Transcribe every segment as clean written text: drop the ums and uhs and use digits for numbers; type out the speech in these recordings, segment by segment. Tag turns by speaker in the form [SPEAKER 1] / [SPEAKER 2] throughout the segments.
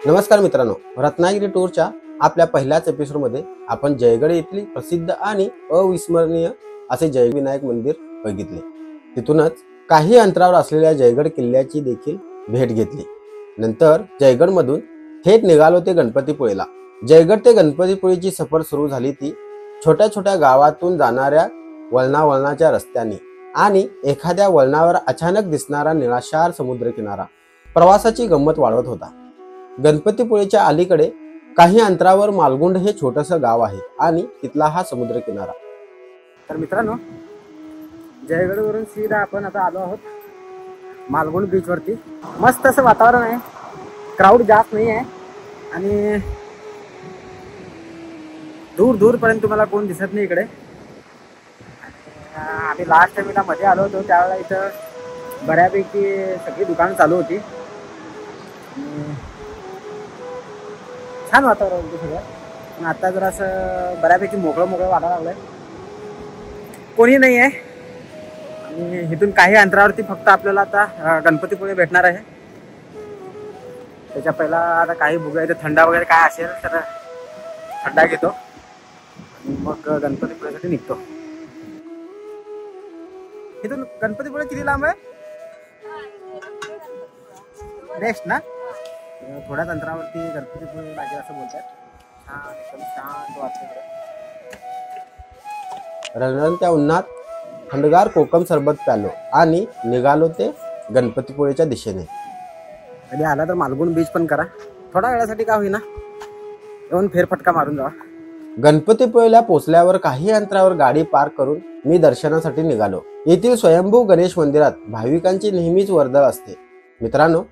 [SPEAKER 1] नमस्कार मित्रांनो, रत्नागिरी टूरच्या आपल्या पहिल्याच एपिसोडमध्ये आपण जयगड येथील प्रसिद्ध आणि अविस्मरणीय असे जयविनायक मंदिर बघितले। तिथूनच काही अंतरावर असलेल्या जयगड किल्ल्याची देखील भेट घेतली। नंतर जयगड मधून थेट निघालो ते गणपतीपुळेला। जयगड ते गणपतीपुळेची सफर सुरू झाली ती छोट्या छोट्या गावातून जाणाऱ्या वळणावळणाच्या रस्त्याने आणि एखाद्या वळणावर अचानक दिसणारा निळाशार समुद्र किनारा प्रवासाची गंमत वाढवत होता। गणपतीपुळेच्या अलीकडे काही अंतरावर मालगुंड हे छोटंसं गाव आहे आणि तिथला हा समुद्र किनारा।
[SPEAKER 2] तर मित्रांनो, जयगडवरून सीधा आपण आता आलो आहोत मालगुंड बीच वरती। मस्त असं वातावरण आहे, क्राऊड जास्त नाही आहे आणि दूर दूर पर्यंत तुम्हाला कोण दिसत नाही इकडे। आम्ही लास्ट टाइमला मध्ये आलो होतो त्यावेळेला इथं बऱ्यापैकी सगळी दुकानं चालू होती। छान वातावरण होतं सगळं, पण आता जरा असं बऱ्यापैकी मोकळं वाटायला लागलंय, कोणी नाही आहे। आणि इथून काही अंतरावरती फक्त आपल्याला आता गणपतीपुळे भेटणार आहे। त्याच्या पहिला आता काही बघूया इथे थंडा वगैरे काय असेल तर थंडा घेतो आणि मग गणपतीपुळेसाठी निघतो। इथून गणपतीपुळे किती लांब आहे? नेक्स्ट ना, थोड्याच अंतरावरती गणपतीपुळे लागेल असं बोलतात। छान एकदम शांत वाटतं।
[SPEAKER 1] रणरणत्या उन्हात थंडगार कोकम सरबत प्यालो आणि निघालो ते गणपतीपुळेच्या दिशेने।
[SPEAKER 2] कधी आला तर मालगुंड बीच पण करा, थोडा वेळासाठी का होईना येऊन फेरफटका मारून जावा।
[SPEAKER 1] गणपतीपुळेला पोहोचल्यावर काही अंतरावर गाडी पार्क करून मी दर्शनासाठी निघालो। येथील स्वयंभू गणेश मंदिरात भाविकांची नेहमीच वर्दळ असते। मित्रांनो,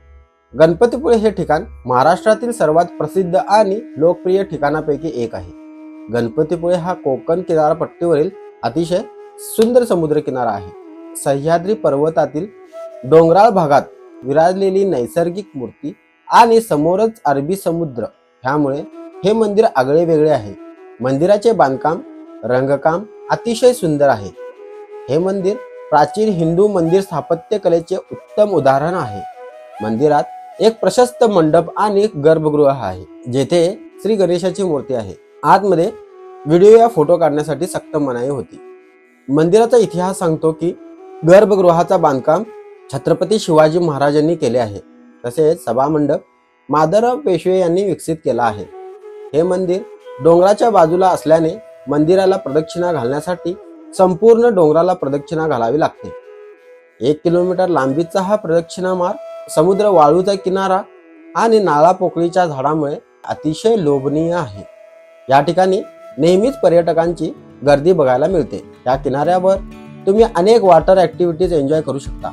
[SPEAKER 1] गणपतीपुळे हे ठिकाण महाराष्ट्रातील सर्वात प्रसिद्ध आणि लोकप्रिय ठिकाणापैकी एक आहे। गणपतीपुळे हा कोकण किनारपट्टीवरील अतिशय सुंदर समुद्र किनारा आहे। सह्याद्री पर्वतातील डोंगराळ भागात विराजलेली नैसर्गिक मूर्ती आणि समोरच अरबी समुद्र, ह्यामुळे हे मंदिर आगळे वेगळे आहे। मंदिराचे बांधकाम रंगकाम अतिशय सुंदर आहे। हे मंदिर प्राचीन हिंदू मंदिर स्थापत्य कलेचे उत्तम उदाहरण आहे। मंदिरात एक प्रशस्त मंडप आणि गर्भगृह आहे, जेथे श्री गणेशाची मूर्ती आहे। आतमध्ये व्हिडिओ या फोटो काढण्यासाठी सक्त मनाई होती। मंदिराचा इतिहास सांगतो की गर्भगृहाचा बांधकाम छत्रपती शिवाजी महाराजांनी केले आहे, तसेच सभामंडप माधवराव पेशवे यांनी विकसित केला आहे। हे मंदिर डोंगराच्या बाजूला असल्याने मंदिराला प्रदक्षिणा घालण्यासाठी संपूर्ण डोंगराला प्रदक्षिणा घालावी लागते। 1 किलोमीटर लांबीचा हा प्रदक्षिणा मार्ग समुद्र वाळूचा किनारा आणि नाळा पोकळीच्या झाडामुळे अतिशय लोभनीय आहे। या ठिकाणी नेहमीच पर्यटकांची गर्दी बघायला मिळते। या किनाऱ्यावर तुम्ही अनेक वॉटर ऍक्टिव्हिटीज एन्जॉय करू शकता।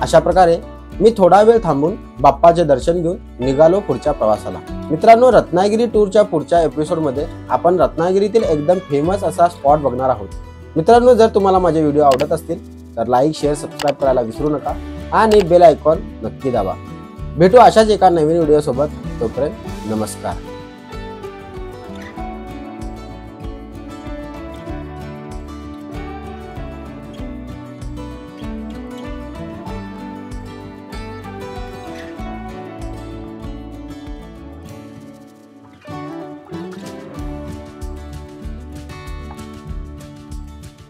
[SPEAKER 1] अशा प्रकारे मी थोडा वेळ थांबून बाप्पाचे दर्शन घेऊन निघालो पुढच्या प्रवासाला। मित्रांनो, रत्नागिरी टूरच्या पुढच्या एपिसोडमध्ये आपण रत्नागिरीतील एकदम फेमस असा स्पॉट बघणार आहोत। मित्रांनो, जर तुम्हाला माझे व्हिडिओ आवडत असतील तर लाईक शेअर सबस्क्राईब करायला विसरू नका आणि बेल आयकॉन नक्की दाबा। भेटू अशाच एका नवीन व्हिडिओ सोबत, तोपर्यंत नमस्कार।